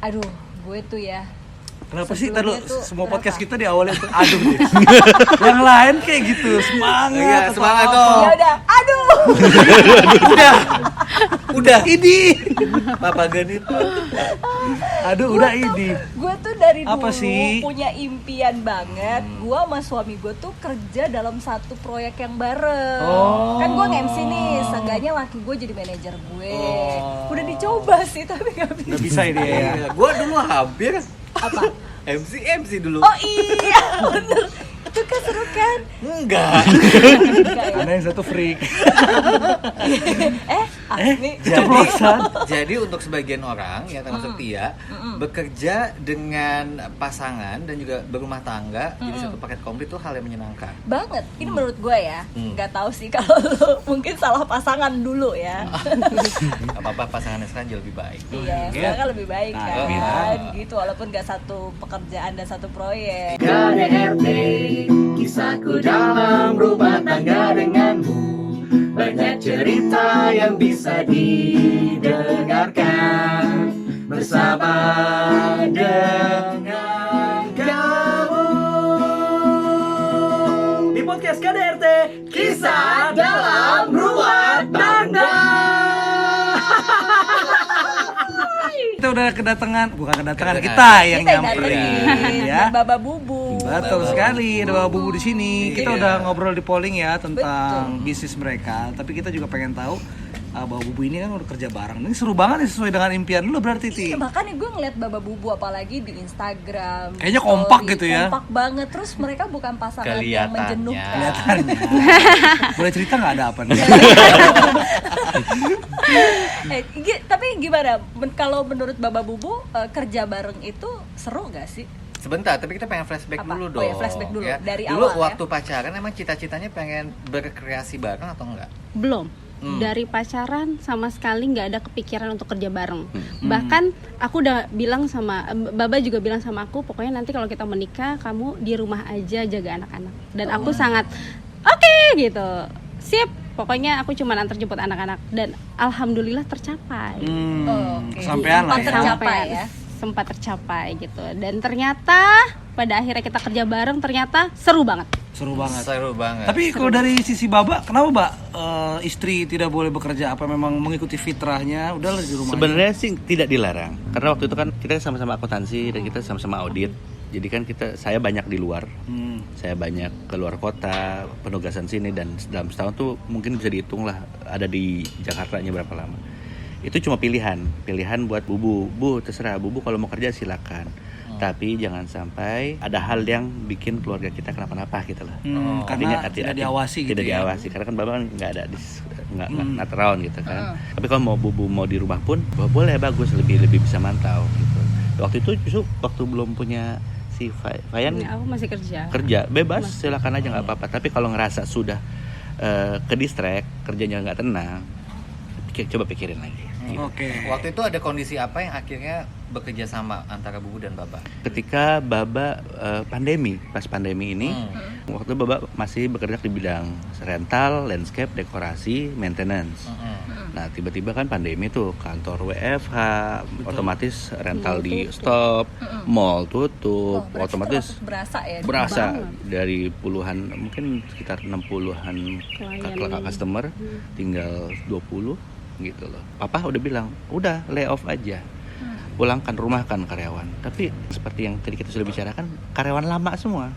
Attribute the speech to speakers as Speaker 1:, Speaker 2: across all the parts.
Speaker 1: Aduh, gue tuh ya.
Speaker 2: Kenapa sih
Speaker 1: Sebelumnya
Speaker 2: tadi
Speaker 1: tuh
Speaker 2: semua
Speaker 1: berapa?
Speaker 2: podcast kita di awalnya tuh aduh deh. Yang lain kayak gitu, semangat.
Speaker 3: Iya,
Speaker 2: atau
Speaker 3: semangat
Speaker 2: apa.
Speaker 3: dong.
Speaker 1: Ya udah, aduh.
Speaker 3: Udah.
Speaker 2: Ini.
Speaker 3: Papa Ganit.
Speaker 2: Aduh, udah ini.
Speaker 1: Gue tuh dari
Speaker 2: Apa
Speaker 1: dulu
Speaker 2: sih?
Speaker 1: punya impian banget. Gue sama suami gue tuh kerja dalam satu proyek yang bareng.
Speaker 2: Oh.
Speaker 1: Kan gue nge-MC nih, seenggaknya laki gue jadi manajer gue.
Speaker 2: Oh.
Speaker 1: Udah dicoba sih tapi gak bisa.
Speaker 2: Nggak bisa ini ya.
Speaker 3: Gue dulu hampir
Speaker 1: Apa?
Speaker 3: MC dulu.
Speaker 1: Oh iya, bener. Itu kan seru kan?
Speaker 3: Enggak.
Speaker 1: Enggak ya?
Speaker 2: Karena yang satu freak.
Speaker 1: Asli.
Speaker 3: Jadi untuk sebagian orang ya termasuk Tia bekerja dengan pasangan dan juga berumah tangga jadi satu paket komplit itu hal yang menyenangkan.
Speaker 1: Banget. Ini menurut gue ya. Nggak tahu sih kalau lu mungkin salah pasangan dulu ya.
Speaker 3: Gak apa-apa pasangannya sekarang jauh lebih baik.
Speaker 1: Iya, sekarang kan lebih baik
Speaker 2: Nah,
Speaker 1: kan.
Speaker 2: iya.
Speaker 1: Gitu walaupun nggak satu pekerjaan dan satu proyek.
Speaker 4: KDRT, kisahku dalam rumah tangga denganmu. Banyak cerita yang bisa didengarkan bersama dengan kamu.
Speaker 2: Di podcast KDRT,
Speaker 4: Kisah dalam rumah tangga.
Speaker 2: kita udah bukan kedatangan,
Speaker 3: Kedatangan.
Speaker 2: kita yang
Speaker 1: Kita
Speaker 2: nyamperin
Speaker 1: datengin
Speaker 2: ya.
Speaker 1: Baba Bubu.
Speaker 2: Betul sekali, ada Bapak Bubu di sini. Kita
Speaker 3: Iya.
Speaker 2: udah ngobrol di polling ya tentang bisnis mereka, tapi kita juga pengen tahu Bapak Bubu ini kan udah kerja bareng. Ini seru banget nih, sesuai dengan impian lu berarti, Ti.
Speaker 1: Iya, makanya gue ngeliat Baba Bubu apalagi di Instagram.
Speaker 2: Kayaknya
Speaker 1: di
Speaker 2: kompak
Speaker 1: story.
Speaker 2: gitu ya.
Speaker 1: Kompak banget. Terus mereka bukan pasangan yang
Speaker 3: Kelihatannya.
Speaker 1: menjenuhkan.
Speaker 2: Kelihatannya. Boleh cerita nggak ada apa nih?
Speaker 1: Tapi gimana? Kalau menurut Baba Bubu kerja bareng itu seru gak sih?
Speaker 3: Sebentar, tapi kita pengen flashback
Speaker 1: Apa?
Speaker 3: dulu
Speaker 1: Oh
Speaker 3: dong.
Speaker 1: ya, flashback dulu. Dari
Speaker 3: dulu
Speaker 1: awal, ya.
Speaker 3: waktu pacaran emang cita-citanya pengen berkreasi bareng atau enggak?
Speaker 5: Belum. Dari pacaran sama sekali nggak ada kepikiran untuk kerja bareng. Bahkan aku udah bilang sama Baba juga bilang sama aku, pokoknya nanti kalau kita menikah kamu di rumah aja jaga anak-anak. Dan aku sangat oke gitu. Sip. Pokoknya aku cuma antar jemput anak-anak dan alhamdulillah tercapai.
Speaker 1: Oke.
Speaker 2: Sampean lah
Speaker 1: Sempat
Speaker 2: ya.
Speaker 1: tercapai ya.
Speaker 5: Sempat tercapai gitu. Dan ternyata pada akhirnya kita kerja bareng ternyata seru banget.
Speaker 2: Seru banget.
Speaker 3: Seru banget.
Speaker 2: Tapi kalau dari sisi Baba, kenapa Mbak istri tidak boleh bekerja? Apa memang mengikuti fitrahnya? Udah di rumah.
Speaker 6: Sebenarnya sih tidak dilarang, karena waktu itu kan kita sama-sama akuntansi dan kita sama-sama audit. Jadi kan saya banyak di luar, saya banyak keluar kota, penugasan sini dan dalam setahun tuh mungkin bisa dihitung lah ada di Jakartanya berapa lama. Itu cuma pilihan buat Bu terserah Bu kalau mau kerja silakan. Tapi jangan sampai ada hal yang bikin keluarga kita kenapa-napa gitu loh.
Speaker 2: Karena tidak diawasi gitu
Speaker 6: tidak
Speaker 2: ya.
Speaker 6: diawasi karena kan bapak kan nggak ada nggak not around gitu kan. Tapi kalau mau bubu mau di rumah pun boleh, bagus, lebih bisa mantau gitu. Waktu itu justru waktu belum punya si Fayan
Speaker 5: Aku masih
Speaker 6: kerja bebas silakan aja nggak apa-apa. Tapi kalau ngerasa sudah ke distract kerjanya nggak tenang, coba pikirin lagi. Gitu.
Speaker 2: Oke.
Speaker 3: Waktu itu ada kondisi apa yang akhirnya bekerja sama antara Bubu dan Baba?
Speaker 6: Ketika Baba pas pandemi ini, waktu Baba masih bekerja di bidang rental, landscape, dekorasi, maintenance. Nah tiba-tiba kan pandemi tuh kantor WFH, otomatis rental di stop, mall tutup,
Speaker 1: Berarti
Speaker 6: otomatis
Speaker 1: termasuk berasa ya.
Speaker 6: berasa dari puluhan mungkin sekitar 60-an customer tinggal 20 gitu loh. Papa udah bilang udah lay off aja, pulangkan rumahkan karyawan. Tapi seperti yang tadi kita sudah bicarakan, karyawan lama semua.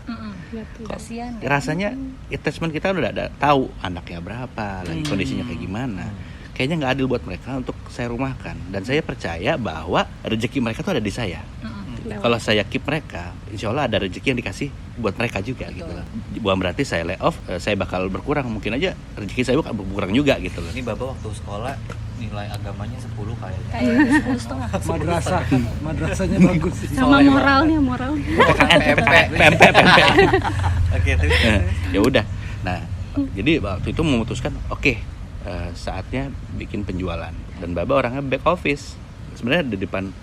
Speaker 1: Kasian.
Speaker 6: Rasanya attachment kita udah ada tahu anaknya berapa, lagi kondisinya kayak gimana. Kayaknya nggak adil buat mereka untuk saya rumahkan. Dan saya percaya bahwa rezeki mereka tuh ada di saya. Kalau saya keep mereka, insya Allah ada rezeki yang dikasih buat mereka juga gitu loh. Bukan berarti saya lay off, saya bakal berkurang. Mungkin aja rezeki saya bakal berkurang juga gitu loh.
Speaker 3: Ini Baba waktu sekolah nilai agamanya 10 kayaknya.
Speaker 1: Kayaknya 10,5.
Speaker 2: Madrasahnya bagus sih.
Speaker 5: sama moralnya.
Speaker 6: PMP.
Speaker 3: Oke, terus.
Speaker 6: Ya udah. Nah, jadi waktu itu memutuskan oke, saatnya bikin penjualan. Dan Baba orangnya back office. Sebenarnya di depan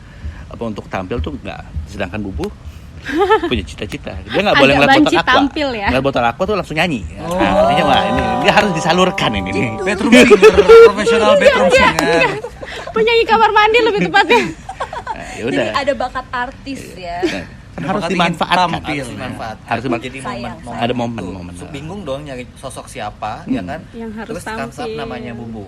Speaker 6: apa untuk tampil tuh nggak, sedangkan Bubu punya cita-cita dia nggak boleh ngeliat botol aqua,
Speaker 5: tampil ya.
Speaker 6: ngeliat botol aqua tuh langsung nyanyi. Artinya wah ini dia harus disalurkan ini nih.
Speaker 2: Bedroom singer, profesional bedroom singer.
Speaker 5: Penyanyi kamar mandi lebih tepatnya.
Speaker 6: Ya Ya udah.
Speaker 1: Jadi ada bakat artis ya.
Speaker 6: Kan harus
Speaker 2: Bakat ingin
Speaker 6: dimanfaatkan.
Speaker 2: tampil.
Speaker 3: Harus dimanfaatkan.
Speaker 6: Harus dimanfaatkan.
Speaker 3: Jadi
Speaker 1: Sayang,
Speaker 3: momen
Speaker 6: Ada momen-momen.
Speaker 3: tuh. Bingung dong nyari sosok siapa, ya kan?
Speaker 5: Yang harus
Speaker 3: Terus comes up
Speaker 5: tampil.
Speaker 3: namanya Bubu.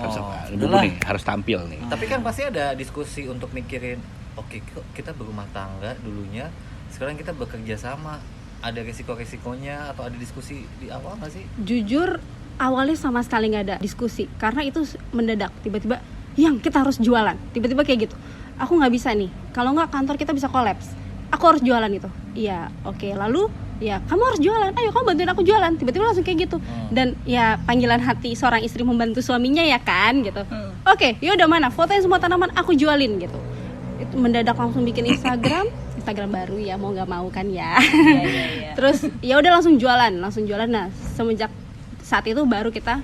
Speaker 6: Harus
Speaker 3: Oh,
Speaker 6: Bubu nih, harus tampil nih.
Speaker 3: Tapi kan pasti ada diskusi untuk mikirin, oke kok kita berumah tangga dulunya, sekarang kita bekerja sama, ada resiko-resikonya atau ada diskusi di awal nggak sih?
Speaker 5: Jujur awalnya sama sekali nggak ada diskusi karena itu mendadak tiba-tiba yang kita harus jualan tiba-tiba kayak gitu. Aku nggak bisa nih, kalau nggak kantor kita bisa kolaps, aku harus jualan itu. Iya oke, lalu ya kamu harus jualan, ayo kamu bantuin aku jualan, tiba-tiba langsung kayak gitu. Dan ya panggilan hati seorang istri membantu suaminya ya kan gitu. Oke, yaudah mana fotoin semua tanaman aku jualin gitu. Itu mendadak langsung bikin Instagram baru ya, mau nggak mau kan ya.
Speaker 1: Iya.
Speaker 5: Terus ya udah langsung jualan. Nah semenjak saat itu baru kita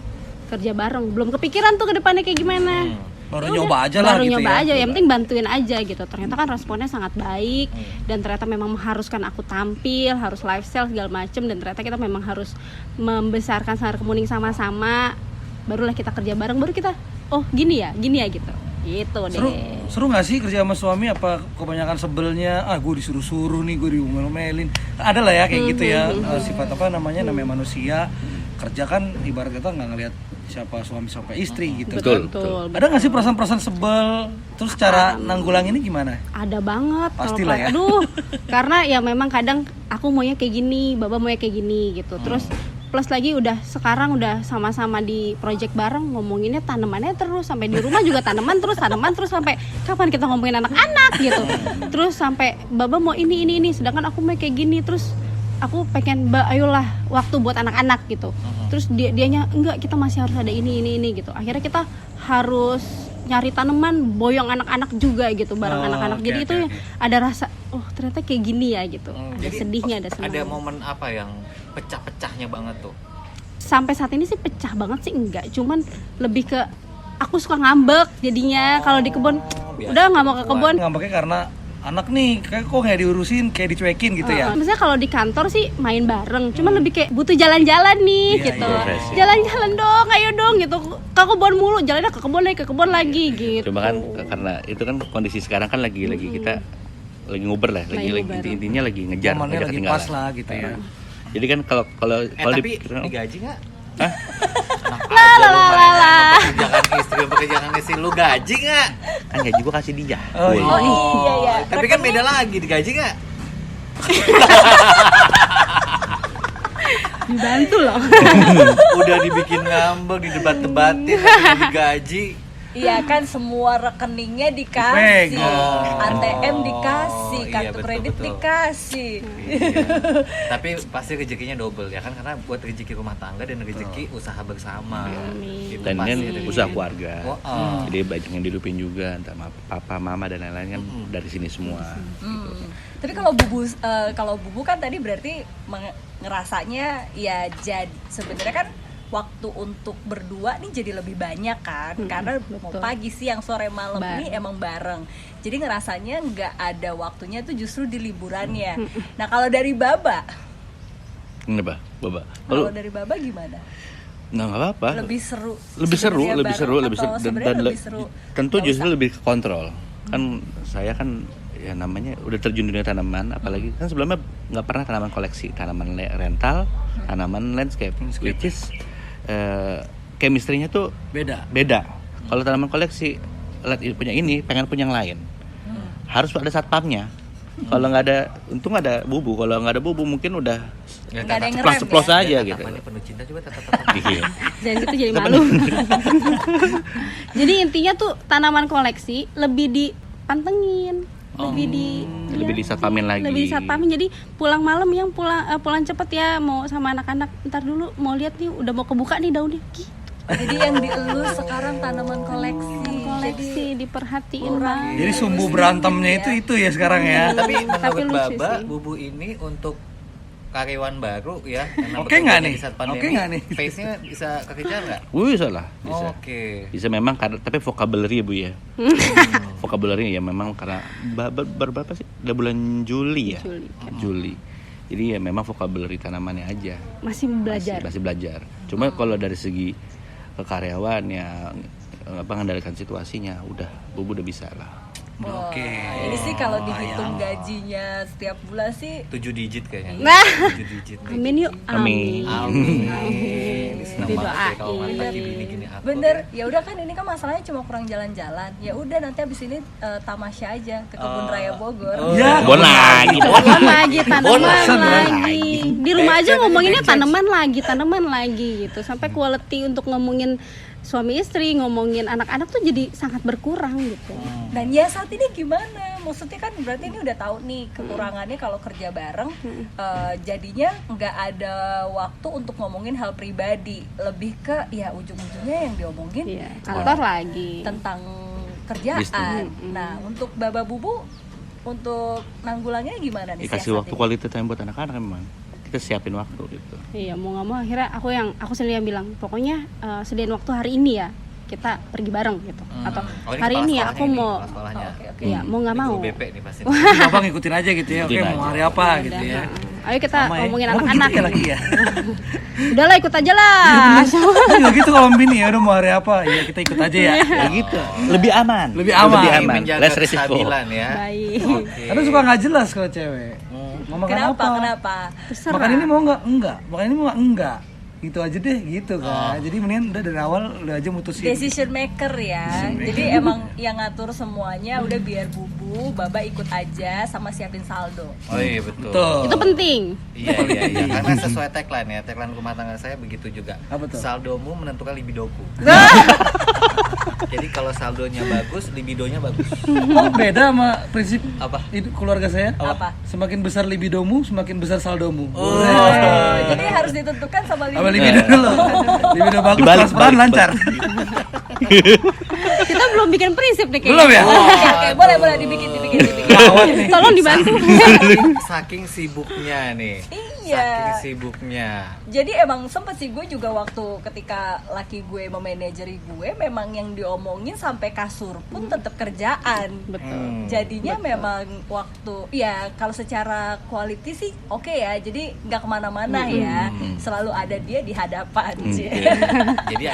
Speaker 5: kerja bareng. Belum kepikiran tuh ke depannya kayak gimana.
Speaker 2: Baru
Speaker 5: Ya
Speaker 2: nyoba
Speaker 5: udah,
Speaker 2: aja lah
Speaker 5: baru
Speaker 2: gitu
Speaker 5: nyoba
Speaker 2: ya.
Speaker 5: aja, yang penting bantuin aja gitu. Ternyata kan responnya sangat baik dan ternyata memang mengharuskan aku tampil, harus live sale segala macem, dan ternyata kita memang harus membesarkan Sanggar Kemuning sama-sama. Barulah kita kerja bareng, baru kita oh gini ya gitu. Gitu deh.
Speaker 2: Seru nggak sih kerja sama suami? Apa kebanyakan sebelnya? Gue disuruh-suruh nih, gue diomel-omelin. Ada lah ya kayak gitu ya, sifat apa namanya manusia. Kerja kan ibarat kata nggak ngelihat siapa suami siapa istri gitu.
Speaker 6: Betul.
Speaker 2: Ada nggak sih perasaan-perasaan sebel? Terus cara nanggulanginnya gimana?
Speaker 5: Ada banget.
Speaker 2: Pastilah ya.
Speaker 5: Aduh, karena ya memang kadang aku maunya kayak gini, Baba maunya kayak gini gitu. Terus plus lagi sekarang udah sama-sama di project bareng, ngomonginnya tanamannya terus, sampai di rumah juga tanaman terus sampai kapan kita ngomongin anak-anak gitu. Terus sampai Baba mau ini, sedangkan aku mau kayak gini. Terus aku pengen ayolah waktu buat anak-anak gitu. Terus dianya enggak, kita masih harus ada ini gitu. Akhirnya kita harus nyari tanaman, boyong anak-anak juga gitu, bareng anak-anak. Jadi itu ada rasa ternyata kayak gini ya gitu. Ada
Speaker 3: Jadi,
Speaker 5: sedihnya, ada senangnya.
Speaker 3: Ada momen apa yang pecah-pecahnya banget tuh?
Speaker 5: Sampai saat ini sih pecah banget sih enggak, cuman lebih ke aku suka ngambek jadinya kalau di kebun. Udah nggak mau ke kebun.
Speaker 2: Ngambeknya karena anak nih kayak kok nggak diurusin, kayak dicuekin gitu ya.
Speaker 5: Misalnya kalau di kantor sih main bareng, cuman lebih kayak butuh jalan-jalan nih gitu.
Speaker 6: refreshing.
Speaker 5: Jalan-jalan dong, ayo dong gitu. Ke kebun mulu, jalannya ke kebun lagi gitu.
Speaker 6: Cuma kan karena itu kan kondisi sekarang kan lagi kita lagi nguber lah, lagi
Speaker 5: nguber.
Speaker 6: intinya lagi ngejar,
Speaker 2: Momennya lagi
Speaker 6: ketinggalan.
Speaker 2: pas lah gitu ya.
Speaker 6: Jadi kan kalau
Speaker 3: Tapi digaji nggak?
Speaker 6: Hah?
Speaker 3: Pekerjaan istri lu gaji nggak?
Speaker 6: Kan gaji gua kasih dia.
Speaker 2: Oh, iya.
Speaker 1: Iya ya.
Speaker 3: Tapi kan beda lagi, digaji nggak?
Speaker 5: Dibantu loh.
Speaker 3: Udah dibikin ngambek, didebat-debatin, tapi digaji.
Speaker 1: Iya kan, semua rekeningnya dikasih,
Speaker 2: Pegang.
Speaker 1: ATM dikasih,
Speaker 3: Oh, iya,
Speaker 1: kartu
Speaker 3: betul,
Speaker 1: kredit
Speaker 3: betul.
Speaker 1: dikasih.
Speaker 3: Iya. Tapi pasti rezekinya double ya kan, karena buat rezeki rumah tangga dan rezeki usaha bersama. Itu
Speaker 6: Dan
Speaker 3: pasti
Speaker 6: kan
Speaker 3: rezeki.
Speaker 6: usaha keluarga.
Speaker 3: Oh,
Speaker 6: Jadi banyak yang dihidupin juga, entah papa, mama dan lain-lain kan dari sini semua.
Speaker 1: Tapi kalau bubu kan tadi berarti ngerasanya ya jadi sebenarnya kan waktu untuk berdua nih jadi lebih banyak kan, karena mau pagi siang sore malam ini emang bareng. Jadi ngerasanya nggak ada waktunya tuh justru di liburannya. Nah kalau dari Baba,
Speaker 6: Kenapa, Baba?
Speaker 1: kalau dari Baba gimana?
Speaker 6: Nah, nggak apa-apa.
Speaker 1: Lebih seru
Speaker 6: Lebih
Speaker 1: bareng
Speaker 6: seru
Speaker 1: atau sebenarnya lebih seru?
Speaker 6: Tentu
Speaker 1: Nggak
Speaker 6: justru
Speaker 1: usah.
Speaker 6: lebih ke kontrol. Kan saya kan ya namanya udah terjun dunia tanaman, apalagi kan sebelumnya nggak pernah tanaman koleksi, tanaman rental, tanaman landscape, which is chemistry-nya tuh beda. Kalau tanaman koleksi punya ini, pengen punya yang lain, harus ada satpamnya. Kalau nggak ada, untung ada bubu. Kalau nggak ada bubu mungkin udah
Speaker 1: Nggak ada yang ngerem
Speaker 6: ceplos
Speaker 1: ya?
Speaker 6: aja gitu.
Speaker 3: Tatapannya penuh cinta juga tatap.
Speaker 6: Iya.
Speaker 5: Jangan gitu jadi malu. Jadi intinya tuh tanaman koleksi lebih dipantengin, lebih
Speaker 6: disatpamin lagi.
Speaker 5: Lebih disatpamin. Jadi pulang malam yang pulang cepet ya, mau sama anak-anak. Ntar dulu mau lihat nih udah mau kebuka nih daunnya. Gitu.
Speaker 1: Jadi yang dielus sekarang tanaman koleksi.
Speaker 5: Diperhatiin
Speaker 1: Orang.
Speaker 5: banget.
Speaker 2: Jadi sumbu berantemnya itu ya sekarang ya.
Speaker 3: Tapi
Speaker 5: Tapi
Speaker 3: menurut
Speaker 5: lucu
Speaker 3: Baba,
Speaker 5: sih.
Speaker 3: bubu ini untuk karyawan baru ya, karena
Speaker 2: Oke
Speaker 3: bekerja
Speaker 2: nggak
Speaker 3: di
Speaker 2: nih?
Speaker 3: saat pandemi,
Speaker 2: Oke nggak nih?
Speaker 3: face-nya bisa kekejar nggak?
Speaker 6: Bisa lah, bisa.
Speaker 3: Oke.
Speaker 6: Bisa memang karena tapi vocabulary ya Bu ya. Vocabulary ya memang karena berapa sih? Udah bulan Juli ya. Juli. Jadi ya memang vocabulary tanamannya aja.
Speaker 5: Masih belajar.
Speaker 6: Masih belajar. Cuma kalau dari segi ke karyawan ya mengendalikan situasinya udah bubu udah bisa lah.
Speaker 1: Wah,
Speaker 2: Oke.
Speaker 1: ini sih kalau dihitung
Speaker 2: ya.
Speaker 1: gajinya setiap bulan sih
Speaker 3: 7 digit kayaknya.
Speaker 5: Nah.
Speaker 3: 7 digit.
Speaker 5: Amin yuk.
Speaker 6: Amin.
Speaker 3: Amin. Senang banget ya kalau
Speaker 5: Didoain.
Speaker 3: lagi gini-gini akur.
Speaker 1: bener. Ya udah kan ini kan masalahnya cuma kurang jalan-jalan. Ya udah nanti abis ini tamasya aja ke Kebun Raya Bogor.
Speaker 2: Ya,
Speaker 6: Bon lagi, bon
Speaker 5: Tanaman lagi, tanaman
Speaker 2: Bosan
Speaker 5: lagi. Di rumah aja
Speaker 3: Backchat
Speaker 5: ngomonginnya
Speaker 3: aja,
Speaker 5: tanaman lagi gitu. Sampai quality untuk ngomongin suami istri, ngomongin anak-anak tuh jadi sangat berkurang gitu.
Speaker 1: Dan ya saat ini gimana? Maksudnya kan berarti ini udah tahu nih kekurangannya kalau kerja bareng, jadinya nggak ada waktu untuk ngomongin hal pribadi, lebih ke ya ujung-ujungnya yang diomongin
Speaker 5: Iya, kantor lagi.
Speaker 1: tentang kerjaan.
Speaker 6: Bisnis.
Speaker 1: Nah untuk Baba Bubu untuk nanggulannya gimana nih?
Speaker 6: Dikasih waktu
Speaker 1: siasatnya?
Speaker 6: quality time buat anak-anak memang. Kita siapin waktu gitu.
Speaker 5: Iya, mau nggak mau akhirnya aku sendiri yang bilang, pokoknya sediain waktu hari ini ya kita pergi bareng gitu. Atau
Speaker 3: Oh, ini
Speaker 5: hari
Speaker 3: kepala
Speaker 5: ini ya
Speaker 3: sekolahnya
Speaker 5: aku
Speaker 3: ini,
Speaker 5: mau,
Speaker 3: kepala sekolahnya.
Speaker 1: Oke.
Speaker 5: iya mau nggak
Speaker 3: Ini
Speaker 5: mau.
Speaker 3: guru BP nih pasti.
Speaker 2: Abang ngikutin aja gitu ya. Oke,
Speaker 6: Ikutin
Speaker 2: mau
Speaker 6: aja.
Speaker 2: hari apa
Speaker 5: Udah,
Speaker 2: gitu ya.
Speaker 5: Ayo kita
Speaker 2: Sama ya.
Speaker 5: ngomongin
Speaker 2: Oh,
Speaker 5: anak-anak.
Speaker 2: gitu ya lagi ya.
Speaker 5: Udahlah ikut aja lah.
Speaker 2: Juga gitu kalau bini ya udah mau hari apa, ya kita ikut aja ya.
Speaker 6: Ya gitu. Lebih aman.
Speaker 2: Lebih aman.
Speaker 3: Ini menjaga
Speaker 6: Less resiko.
Speaker 3: kestabilan ya.
Speaker 5: Baik.
Speaker 3: Oke.
Speaker 2: Karena suka nggak jelas kalau cewek. Mau makan
Speaker 1: Kenapa?
Speaker 2: apa?
Speaker 1: Kenapa?
Speaker 5: Terserah.
Speaker 2: Makan ini mau nggak? Enggak. Makan ini mau nggak? Enggak. Gitu aja deh, gitu kan. Jadi mendingan udah dari awal udah aja mutusin.
Speaker 1: Decision maker ya. Jadi emang yang ngatur semuanya udah biar Bubu, Baba ikut aja sama siapin saldo.
Speaker 3: Oh iya betul.
Speaker 2: Tuh.
Speaker 5: Itu penting.
Speaker 3: Iya. Karena sesuai tagline ya, tagline rumah tangga saya begitu juga.
Speaker 2: Apa tuh?
Speaker 3: Saldomu menentukan libidoku. Jadi kalau saldonya bagus, libidonya bagus.
Speaker 2: Oh, beda sama prinsip
Speaker 3: Apa?
Speaker 2: itu keluarga saya.
Speaker 1: Apa?
Speaker 2: Semakin besar libidomu, semakin besar saldomu.
Speaker 3: Oh.
Speaker 1: Jadi harus ditentukan sama
Speaker 2: Sama
Speaker 1: libido.
Speaker 2: libido dulu. Libido bagus,
Speaker 6: Dibalik,
Speaker 2: transparan,
Speaker 6: balik,
Speaker 2: lancar.
Speaker 5: Kita belum bikin prinsip nih kayaknya.
Speaker 2: Belum ya?
Speaker 1: Oke, boleh dibikin.
Speaker 2: Gawat nih.
Speaker 5: Tolong dibantu.
Speaker 3: Saking sibuknya nih.
Speaker 1: Iya.
Speaker 3: Saking sibuknya.
Speaker 1: Jadi emang sempet sih gue juga waktu ketika laki gue memanajeri gue, memang yang diomongin sampai kasur pun tetap kerjaan.
Speaker 5: Betul.
Speaker 1: Jadinya memang waktu, ya kalau secara quality sih oke ya. Jadi nggak kemana-mana ya. Selalu ada dia di hadapan.
Speaker 3: Jadi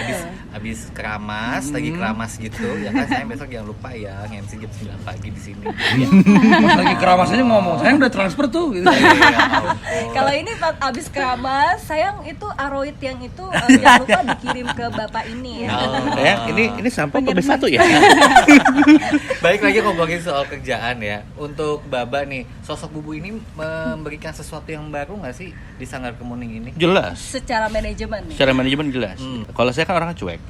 Speaker 3: abis keramas, lagi keramas gitu, ya kan saya besok jangan lupa ya nge-MC jam 9 pagi di sini.
Speaker 2: Pas lagi keramas aja ngomong, saya udah transfer tuh gitu.
Speaker 1: Kalau ini pas abis keramas, sayang itu aroid yang itu jangan lupa dikirim ke bapak ini ya.
Speaker 6: Ya, ini sampah kok satu ya.
Speaker 3: Baik lagi ngomongin soal kerjaan ya. Untuk Baba nih, sosok Bubu ini memberikan sesuatu yang baru nggak sih di Sanggar Kemuning ini?
Speaker 6: Jelas.
Speaker 1: Secara manajemen nih.
Speaker 6: Secara manajemen jelas. Kalau saya kan orangnya cuek.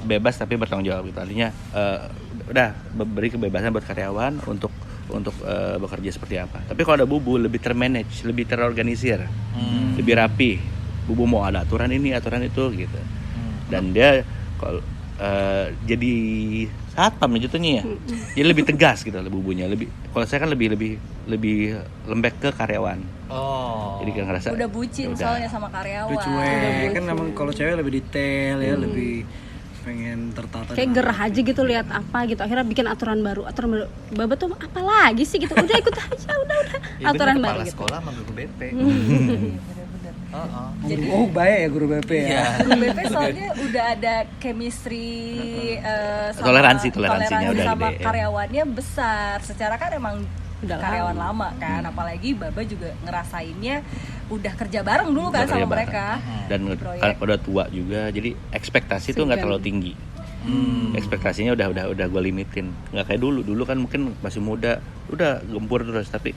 Speaker 6: Bebas tapi bertanggung jawab gitu. Artinya udah beri kebebasan buat karyawan untuk bekerja seperti apa. Tapi kalau ada Bubu lebih termanage, lebih terorganisir, lebih rapi. Bubu mau ada aturan ini, aturan itu gitu. Dan dia kalau jadi satpam jatuhnya ya. Jadi lebih tegas gitu lah Bubunya. Kalau saya kan lebih lembek ke karyawan.
Speaker 3: Oh.
Speaker 6: Jadi kan ngerasa
Speaker 1: Udah bucin
Speaker 6: ya udah.
Speaker 1: soalnya sama karyawan.
Speaker 2: Udah cuek. Kan emang kalau cewek lebih detail ya, lebih pengen tertata.
Speaker 5: Kayak gerah aja gitu lihat apa gitu. Akhirnya bikin aturan baru. Baba tuh apa lagi sih gitu. Udah ikut aja, udah.
Speaker 3: Ya,
Speaker 5: Aturan
Speaker 3: bener,
Speaker 5: baru
Speaker 3: kepala
Speaker 5: gitu.
Speaker 3: sekolah sama guru BP.
Speaker 2: Oh, baik ya guru BP ya.
Speaker 3: Iya.
Speaker 1: Guru BP soalnya udah ada chemistry sama
Speaker 6: Toleransinya udah
Speaker 1: sama
Speaker 6: gede, ya.
Speaker 1: karyawannya besar. Secara kan emang
Speaker 5: Udah
Speaker 1: karyawan lama kan, apalagi Baba juga ngerasainnya udah kerja bareng dulu kan
Speaker 6: Udah
Speaker 1: sama
Speaker 6: kerja
Speaker 1: mereka.
Speaker 6: Dan
Speaker 1: Proyek.
Speaker 6: karena udah tua juga, jadi ekspektasi tuh nggak terlalu tinggi. Ekspektasinya udah gue limitin, nggak kayak dulu kan mungkin masih muda, udah gempur terus. Tapi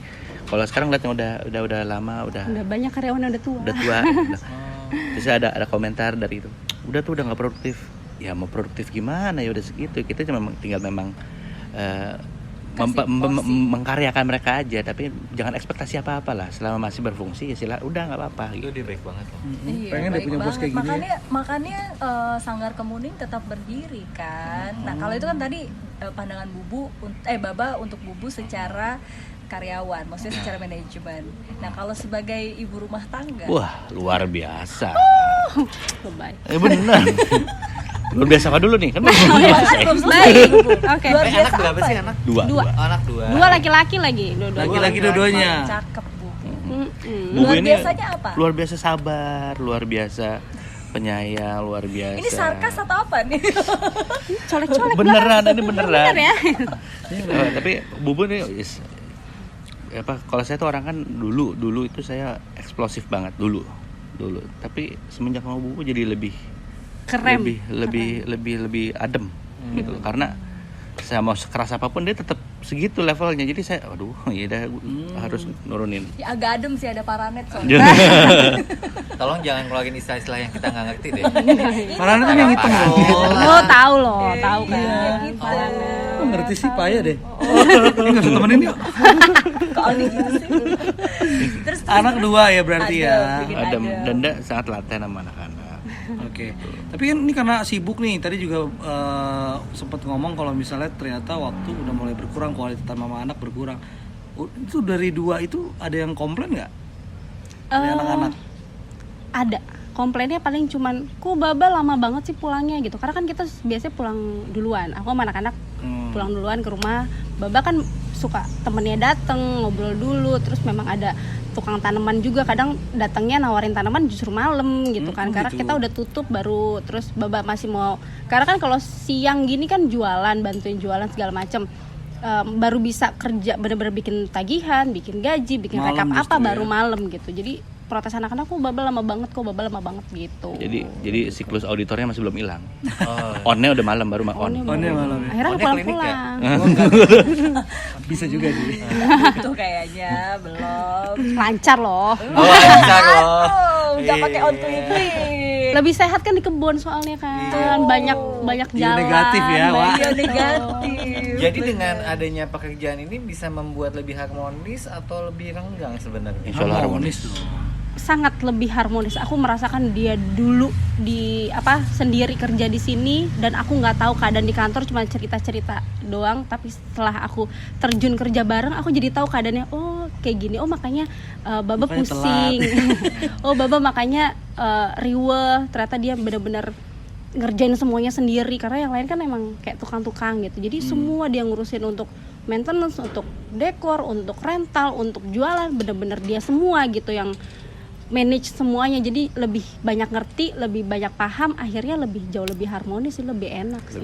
Speaker 6: kalau sekarang liatnya udah lama, udah
Speaker 5: Banyak karyawan yang udah tua.
Speaker 6: tua. Terus ada komentar dari itu, udah tuh udah nggak produktif. Ya mau produktif gimana ya udah segitu. Kita cuma tinggal memang mengkaryakan mereka aja, tapi jangan ekspektasi apa-apa lah. Selama masih berfungsi ya udah nggak apa-apa
Speaker 3: Itu
Speaker 6: gitu.
Speaker 3: dia baik banget loh.
Speaker 1: Iya,
Speaker 2: Pengen deh
Speaker 1: baik
Speaker 2: punya bos
Speaker 1: banget.
Speaker 2: kayak gini ya.
Speaker 1: Makanya Sanggar Kemuning tetap berdiri kan. Nah, kalau itu kan tadi pandangan Baba untuk Bubu secara karyawan, maksudnya secara manajemen. Nah, kalau sebagai ibu rumah tangga,
Speaker 6: Wah luar biasa.
Speaker 5: Lebay.
Speaker 6: Bener. Luar biasa apa dulu nih kan?
Speaker 1: belum selesai Bubu.
Speaker 5: Oke.
Speaker 1: Luar biasa
Speaker 3: Anak berapa
Speaker 1: apa
Speaker 3: sih
Speaker 1: ya?
Speaker 3: anak?
Speaker 6: Dua.
Speaker 3: Oh, anak dua.
Speaker 5: Dua laki-laki lagi.
Speaker 2: Laki-laki dua-duanya.
Speaker 1: Cakep Bu.
Speaker 6: Bubu
Speaker 1: Luar
Speaker 6: ini
Speaker 1: biasanya apa?
Speaker 6: luar biasa sabar, luar biasa penyayang luar biasa.
Speaker 1: Ini sarkas atau apa nih?
Speaker 5: Colek-colek
Speaker 6: Beneran, ini beneran.
Speaker 5: bener ya.
Speaker 6: Tapi Bubu nih kalau saya tuh orang kan dulu itu saya eksplosif banget dulu. Tapi semenjak sama Bubu jadi lebih
Speaker 5: Keren.
Speaker 6: lebih adem gitu. Karena saya mau sekeras apapun dia tetap segitu levelnya. Jadi saya ya udah harus nurunin.
Speaker 1: Ya agak adem sih, ada paranet soalnya.
Speaker 3: Tolong jangan ngeluarin istilah-istilah yang kita nggak ngerti deh.
Speaker 2: Paranet kan yang hitam loh.
Speaker 5: Oh, tahu loh, tahu kan.
Speaker 2: Oh, ngerti sih payah deh. Ini nggak usah temenin yuk.
Speaker 1: Kok Aldi gitu sih? Terus
Speaker 2: Anak dua ya berarti ya.
Speaker 1: bikin
Speaker 6: Adem
Speaker 1: adem.
Speaker 6: dan dia sangat laten sama anak-anak.
Speaker 2: Oke. Tapi kan ini karena sibuk nih. Tadi juga sempat ngomong kalau misalnya ternyata waktu udah mulai berkurang, kualitas sama anak berkurang. Itu dari 2 itu ada yang komplain nggak? Dari anak-anak.
Speaker 5: Ada. Komplainnya paling cuman, kok Baba lama banget sih pulangnya gitu. Karena kan kita biasanya pulang duluan. Aku sama anak-anak pulang duluan ke rumah. Baba kan suka temennya dateng, ngobrol dulu. Terus memang ada tukang tanaman juga, kadang datangnya nawarin tanaman justru malam gitu kan. Karena
Speaker 2: gitu.
Speaker 5: kita udah tutup baru, terus Baba masih mau. Karena kan kalau siang gini kan jualan, bantuin jualan segala macem. Baru bisa kerja bener-bener bikin tagihan, bikin gaji, bikin
Speaker 2: Malam
Speaker 5: rekap apa
Speaker 2: justru
Speaker 5: baru
Speaker 2: ya.
Speaker 5: malam gitu. Jadi protes anak-anak, Baba lama banget gitu.
Speaker 6: Jadi siklus auditornya masih belum hilang.
Speaker 3: Oh.
Speaker 6: Onnya udah malam baru on.
Speaker 2: Onnya malam ya.
Speaker 5: Akhirnya
Speaker 3: Onnya klinik ya?
Speaker 5: pulang-pulang.
Speaker 2: Bisa juga sih.
Speaker 1: Itu kayaknya belum.
Speaker 5: Lancar loh.
Speaker 3: Oh, lancar loh.
Speaker 1: Nggak pakai on klinik.
Speaker 5: Lebih sehat kan di kebun soalnya kan. Banyak
Speaker 2: Bio
Speaker 5: jalan.
Speaker 2: negatif ya, Wak.
Speaker 1: Bio negatif.
Speaker 3: Jadi dengan adanya pekerjaan ini bisa membuat lebih harmonis atau lebih renggang sebenarnya?
Speaker 6: Insya Allah harmonis.
Speaker 5: Sangat lebih harmonis. Aku merasakan dia dulu sendiri kerja di sini dan aku nggak tahu keadaan di kantor, cuma cerita-cerita doang. Tapi setelah aku terjun kerja bareng, aku jadi tahu keadaannya. Oh kayak gini. Oh makanya Baba
Speaker 2: Makanya
Speaker 5: pusing. Oh Baba makanya riweh. Ternyata dia benar-benar ngerjain semuanya sendiri, karena yang lain kan emang kayak tukang-tukang gitu. Jadi semua dia ngurusin, untuk maintenance, untuk dekor, untuk rental, untuk jualan, bener-bener dia semua gitu yang manage semuanya. Jadi lebih banyak ngerti, lebih banyak paham, akhirnya jauh lebih harmonis sih, lebih enak sih.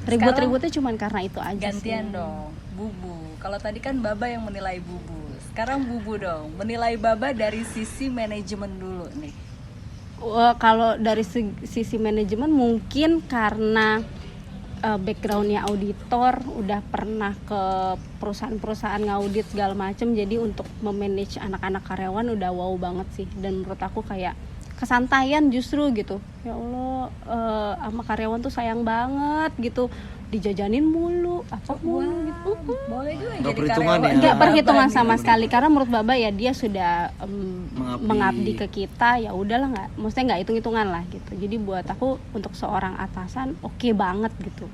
Speaker 5: Ribut-ributnya cuman karena itu aja
Speaker 1: Gantian
Speaker 5: sih.
Speaker 1: dong, Bubu. Kalau tadi kan Baba yang menilai Bubu, sekarang Bubu dong menilai Baba dari sisi manajemen dulu nih.
Speaker 5: Kalau dari sisi manajemen mungkin karena backgroundnya auditor, udah pernah ke perusahaan-perusahaan ngaudit segala macem, jadi untuk memanage anak-anak karyawan udah wow banget sih. Dan menurut aku kayak kesantaian justru gitu. Ya Allah, sama karyawan tuh sayang banget gitu, dijajanin mulu mulu gitu.
Speaker 1: Boleh juga
Speaker 2: Nggak
Speaker 1: jadi
Speaker 2: perhitungan
Speaker 1: karyawan.
Speaker 2: ya?
Speaker 5: Nggak perhitungan
Speaker 1: Baba
Speaker 5: sama
Speaker 1: nih.
Speaker 5: sekali, karena menurut Baba ya dia sudah mengabdi ke kita, ya udahlah, maksudnya nggak hitung-hitungan lah gitu. Jadi buat aku untuk seorang atasan oke banget gitu,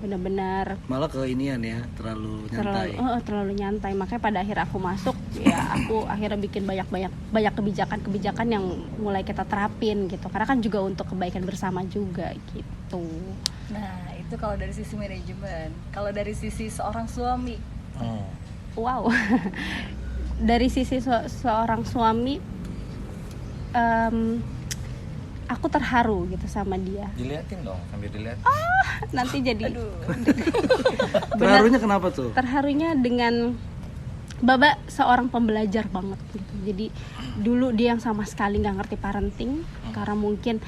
Speaker 5: benar-benar
Speaker 2: Malah ke inian ya, terlalu nyantai.
Speaker 5: terlalu nyantai. Makanya pada akhir aku masuk, ya aku akhirnya bikin banyak kebijakan yang mulai kita terapin gitu, karena kan juga untuk kebaikan bersama juga gitu.
Speaker 1: Nah itu kalau dari sisi manajemen. Kalau dari sisi seorang suami,
Speaker 5: Wow. Dari sisi seorang suami, aku terharu gitu sama dia.
Speaker 3: Diliatin dong, sambil dilihat.
Speaker 5: Nanti jadi
Speaker 2: Terharunya kenapa tuh?
Speaker 5: terharunya dengan Baba seorang pembelajar banget gitu. Jadi dulu dia yang sama sekali nggak ngerti parenting, karena mungkin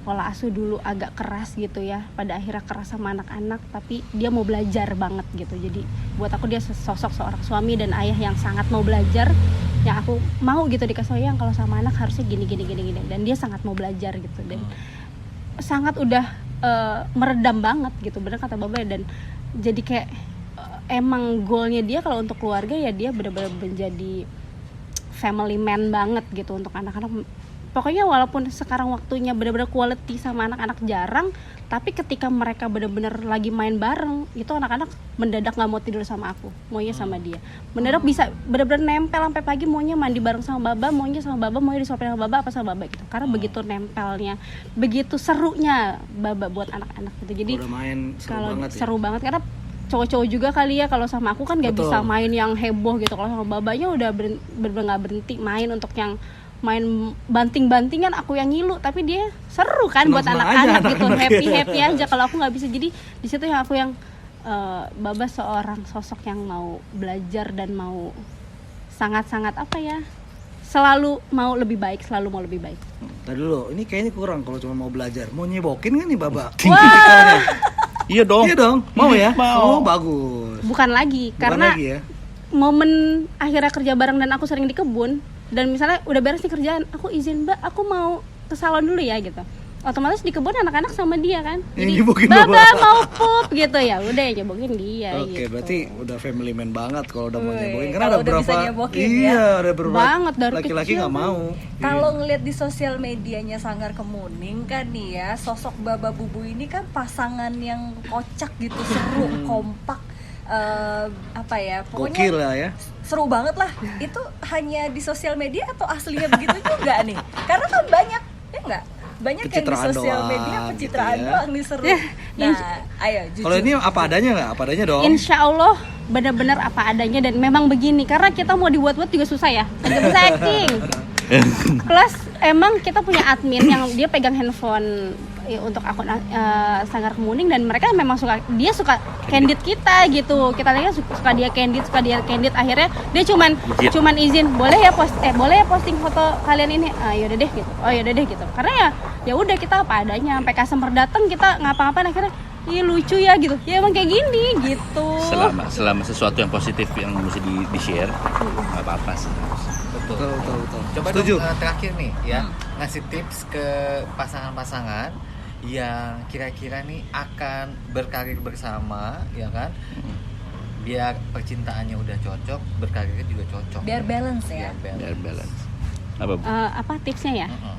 Speaker 5: pola asuh dulu agak keras gitu ya. Pada akhirnya keras sama anak-anak, tapi dia mau belajar banget gitu. Jadi buat aku dia sosok seorang suami dan ayah yang sangat mau belajar. Yang aku mau gitu dikasih yang kalau sama anak harusnya gini. Dan dia sangat mau belajar gitu, dan sangat udah meredam banget gitu, bener kata Baba. Dan jadi kayak emang goalnya dia kalau untuk keluarga ya dia benar-benar menjadi family man banget gitu untuk anak-anak. Pokoknya walaupun sekarang waktunya benar-benar quality sama anak-anak jarang, tapi ketika mereka benar-benar lagi main bareng, itu anak-anak mendadak nggak mau tidur sama aku, maunya sama dia. Mendadak bisa benar-benar nempel sampai pagi, maunya mandi bareng sama Baba, maunya disuapin sama Baba apa sama Baba gitu. Karena begitu nempelnya, begitu serunya Baba buat anak-anak gitu. Jadi
Speaker 2: Udah main seru
Speaker 5: kalau
Speaker 2: banget ya.
Speaker 5: seru banget, karena cowok-cowok juga kali ya, kalau sama aku kan nggak
Speaker 2: Betul.
Speaker 5: bisa main yang heboh gitu. Kalau sama Babanya udah bener-bener nggak berhenti main untuk yang main banting-bantingan, aku yang ngilu, tapi dia seru kan buat
Speaker 2: Senang-senang
Speaker 5: anak-anak
Speaker 2: aja,
Speaker 5: gitu,
Speaker 2: anak-anak
Speaker 5: happy aja. Kalau aku nggak bisa, jadi di situ yang aku yang Baba seorang sosok yang mau belajar dan mau sangat-sangat apa ya, selalu mau lebih baik, selalu mau lebih baik.
Speaker 2: Tadi dulu, ini kayaknya kurang kalau cuma mau belajar. Mau nyebokin kan nih Baba?
Speaker 5: Wah,
Speaker 6: Iya dong.
Speaker 2: Iya dong, mau ya?
Speaker 6: Mau.
Speaker 2: Oh bagus.
Speaker 5: bukan lagi,
Speaker 2: Bukan
Speaker 5: karena
Speaker 2: lagi ya?
Speaker 5: momen akhirnya kerja bareng dan aku sering di kebun, dan misalnya udah beres nih kerjaan, aku izin Mbak, aku mau ke salon dulu ya gitu. Otomatis di kebun anak-anak sama dia kan,
Speaker 2: Yang
Speaker 5: jadi
Speaker 2: nyebukin
Speaker 5: Baba
Speaker 2: Baba."
Speaker 5: mau pup gitu ya, udah ya nyebokin dia.
Speaker 2: Oke,
Speaker 5: gitu.
Speaker 2: berarti udah family man banget kalau udah mau
Speaker 1: Wih,
Speaker 2: nyebokin. Karena
Speaker 1: kalau
Speaker 2: ada
Speaker 1: udah
Speaker 2: berapa?
Speaker 1: bisa nyebokin,
Speaker 2: Iya, ada beberapa
Speaker 5: Banget, dari
Speaker 2: laki-laki
Speaker 5: kecil
Speaker 2: nggak
Speaker 5: kan.
Speaker 2: mau.
Speaker 1: Kalau ngeliat di sosial medianya Sanggar Kemuning kan nih ya, sosok Baba Bubu ini kan pasangan yang kocak gitu, seru, kompak, apa ya, pokoknya
Speaker 2: Gokil lah ya.
Speaker 1: seru banget lah. Itu hanya di sosial media atau aslinya begitu juga nih? Karena kan banyak, ya enggak? Banyak yang di
Speaker 2: Pencitraan
Speaker 1: sosial
Speaker 2: doang,
Speaker 1: media pencitraan
Speaker 2: gitu ya.
Speaker 1: doang nih seru. Nah, ayo jujur.
Speaker 2: Kalau ini apa adanya nggak? Apa adanya dong.
Speaker 5: Insya Allah benar-benar apa adanya dan memang begini, karena kita mau dibuat-buat juga susah ya, nggak bisa acting. Plus emang kita punya admin yang dia pegang handphone untuk akun Sanggar Kemuning, dan mereka memang dia suka candid kita gitu. Kita lihat suka dia candid, akhirnya dia cuman izin boleh ya posting foto kalian ini. Yaudah deh gitu. Oh yaudah deh gitu. Karena ya udah kita apa adanya, sampai customer datang kita ngapa-ngapain akhirnya iya lucu ya gitu. Ya emang kayak gini gitu.
Speaker 6: Selama sesuatu yang positif yang mesti di share, nggak apa-apa sih.
Speaker 3: Betul.
Speaker 2: Betul.
Speaker 3: Coba
Speaker 2: Setuju.
Speaker 3: dong terakhir nih ya, ngasih tips ke pasangan-pasangan yang kira-kira nih akan berkarir bersama, ya kan? Biar percintaannya udah cocok, berkarirnya juga cocok.
Speaker 1: Biar balance ya.
Speaker 6: Biar balance. Apa Bu?
Speaker 5: Apa tipsnya ya?
Speaker 3: Mm-mm.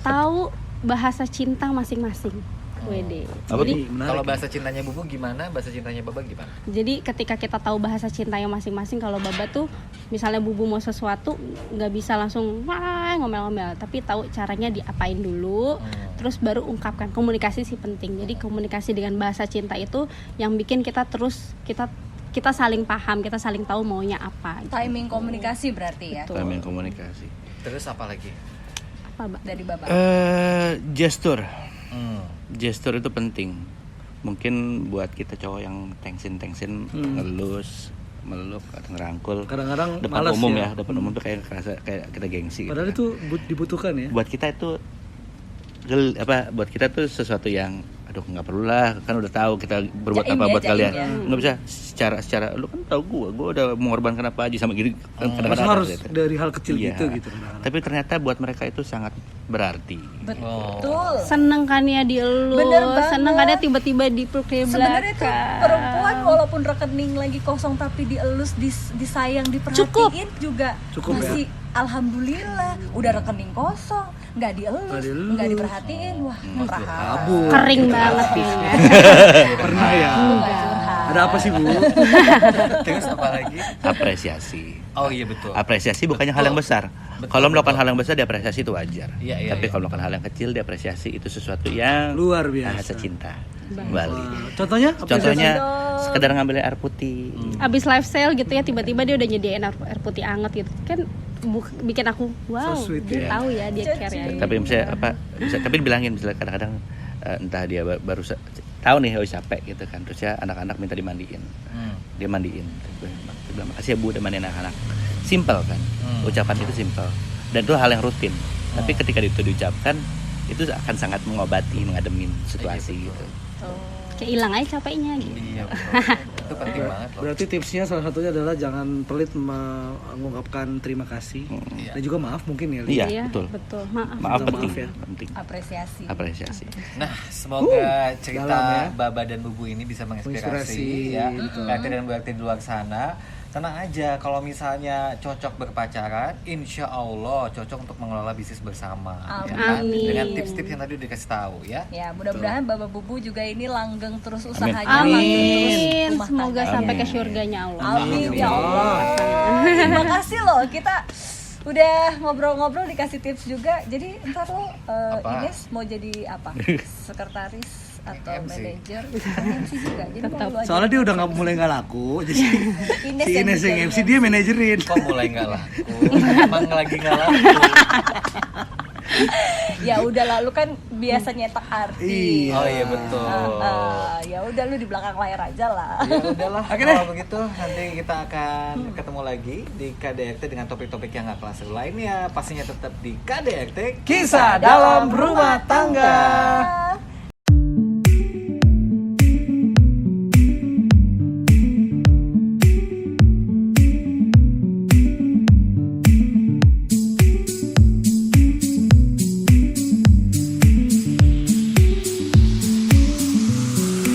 Speaker 5: Tahu bahasa cinta masing-masing. Wede.
Speaker 6: Apa
Speaker 5: Jadi
Speaker 6: tuh?
Speaker 3: Kalau bahasa cintanya Bubu gimana? Bahasa cintanya Baba gimana?
Speaker 5: Jadi ketika kita tahu bahasa cintanya masing-masing, kalau Baba tuh misalnya Bubu mau sesuatu nggak bisa langsung wah ngomel-ngomel, tapi tahu caranya diapain dulu, terus baru ungkapkan. Komunikasi sih penting. Jadi komunikasi dengan bahasa cinta itu yang bikin kita terus kita saling paham, kita saling tahu maunya apa.
Speaker 1: Timing komunikasi berarti ya.
Speaker 5: Betul.
Speaker 6: Timing komunikasi.
Speaker 3: Terus apa lagi?
Speaker 5: Apa, Mbak?
Speaker 1: Dari Baba.
Speaker 6: Gestur.
Speaker 3: Hmm.
Speaker 6: Gestur itu penting. Mungkin buat kita cowok yang tengsin ngelus, meluk atau ngerangkul.
Speaker 2: Kadang-kadang
Speaker 6: Depan
Speaker 2: malas
Speaker 6: umum
Speaker 2: ya.
Speaker 6: depan umum tuh kayak kita gengsi.
Speaker 2: Padahal
Speaker 6: gitu
Speaker 2: itu dibutuhkan ya.
Speaker 6: buat kita itu buat kita tuh sesuatu yang aduh nggak perlu lah, kan udah tahu kita berbuat
Speaker 1: Jaim
Speaker 6: apa
Speaker 1: ya,
Speaker 6: buat
Speaker 1: jaim
Speaker 6: kalian.
Speaker 1: ya.
Speaker 6: Nggak bisa secara lu kan tahu gue udah mengorbankan apa aja sama gini kan
Speaker 2: Masa harus
Speaker 6: gitu.
Speaker 2: dari hal kecil
Speaker 6: Iya.
Speaker 2: gitu kadang-kadang.
Speaker 6: Tapi ternyata buat mereka itu sangat berarti.
Speaker 1: Betul.
Speaker 5: Seneng kan ya dielus,
Speaker 1: Bener banget.
Speaker 5: seneng kan ya tiba-tiba dipeluk dari
Speaker 1: Sebenarnya tuh
Speaker 5: belakang.
Speaker 1: perempuan walaupun rekening lagi kosong tapi dielus, disayang, diperhatiin juga
Speaker 2: Cukup ya?
Speaker 1: masih alhamdulillah. Udah rekening kosong, nggak dielus,
Speaker 2: Nggak dielus.
Speaker 1: nggak diperhatiin, wah murah.
Speaker 2: Kabur.
Speaker 5: Kering banget kayaknya.
Speaker 2: Pernah ya. Ada apa sih Bu?
Speaker 3: Terus apa lagi?
Speaker 6: Apresiasi.
Speaker 3: Oh iya betul.
Speaker 6: Apresiasi bukannya hal yang besar.
Speaker 3: Betul,
Speaker 6: Kalau melakukan
Speaker 3: betul.
Speaker 6: hal yang besar diapresiasi itu wajar.
Speaker 3: Iya,
Speaker 6: Tapi
Speaker 3: iya.
Speaker 6: kalau melakukan hal yang kecil diapresiasi itu sesuatu yang
Speaker 2: Luar biasa.
Speaker 6: bahasa cinta. Kembali.
Speaker 2: Contohnya?
Speaker 6: Contohnya
Speaker 1: dong.
Speaker 6: sekedar ngambil air putih.
Speaker 5: Abis live sale gitu ya, tiba-tiba dia udah nyediain air putih anget gitu kan, bikin aku wow,
Speaker 2: So sweet,
Speaker 5: dia
Speaker 6: ya.
Speaker 5: tahu ya, dia care ya.
Speaker 6: Tapi misalnya tapi dibilangin misalnya kadang-kadang entah dia baru tahu nih harus capek gitu kan, terus ya anak-anak minta dimandiin, dia mandiin. Gue bilang makasih ya Bu udah mandiin anak-anak. Simple kan, ucapan itu simple dan itu hal yang rutin. Tapi ketika itu diucapkan itu akan sangat mengobati, mengademin situasi gitu.
Speaker 5: Kayak hilang aja capeknya gitu.
Speaker 3: Iya betul. Itu penting banget loh.
Speaker 2: Berarti tipsnya salah satunya adalah jangan pelit mengungkapkan terima kasih dan juga maaf mungkin ya. Li.
Speaker 6: Iya, betul.
Speaker 5: Maaf.
Speaker 6: Maaf
Speaker 2: Minta
Speaker 6: penting,
Speaker 2: maaf ya.
Speaker 6: penting.
Speaker 1: Apresiasi.
Speaker 3: Nah, semoga cerita
Speaker 2: dalam ya.
Speaker 3: Baba dan Bubu ini bisa menginspirasi
Speaker 2: Menginspirasi,
Speaker 3: ya.
Speaker 2: betul.
Speaker 3: Berarti dan berarti di luar sana. Tenang aja, kalau misalnya cocok berpacaran, insya Allah cocok untuk mengelola bisnis bersama. Ya kan?
Speaker 5: Amin.
Speaker 3: Dengan tips-tips yang tadi udah dikasih tahu ya.
Speaker 1: Ya, mudah-mudahan Baba Bubu juga ini langgeng terus usahanya,
Speaker 6: Amin.
Speaker 1: langgeng terus
Speaker 5: Amin.
Speaker 1: rumah
Speaker 5: Semoga
Speaker 1: tangganya.
Speaker 5: sampai ke
Speaker 6: Amin.
Speaker 5: surganya Allah.
Speaker 1: Amin ya Allah. Terima kasih loh, kita udah ngobrol-ngobrol dikasih tips juga. Jadi ntar lo
Speaker 3: Apa?
Speaker 1: Ines mau jadi apa? Sekretaris atau
Speaker 3: MC.
Speaker 1: manajer, MC juga. Jadi
Speaker 5: Tetap.
Speaker 1: mau lu aja.
Speaker 2: Soalnya dia udah nggak mulai nggak laku, jadi
Speaker 1: Ines
Speaker 2: si
Speaker 1: yang
Speaker 2: Ines yang
Speaker 1: jadi
Speaker 2: MC dia manajerin.
Speaker 3: Kok mulai nggak laku? Emang lagi nggak laku.
Speaker 1: Ya udah lalu kan biasa nyetak artis.
Speaker 2: Iya.
Speaker 3: Oh iya betul.
Speaker 1: Ya udah lu di belakang layar aja lah.
Speaker 3: Ya udahlah.
Speaker 2: Oke deh.
Speaker 3: Kalau begitu nanti kita akan ketemu lagi di KDRT dengan topik-topik yang nggak kelas seru lainnya. Pastinya tetap di KDRT
Speaker 2: Kisah dalam rumah tangga.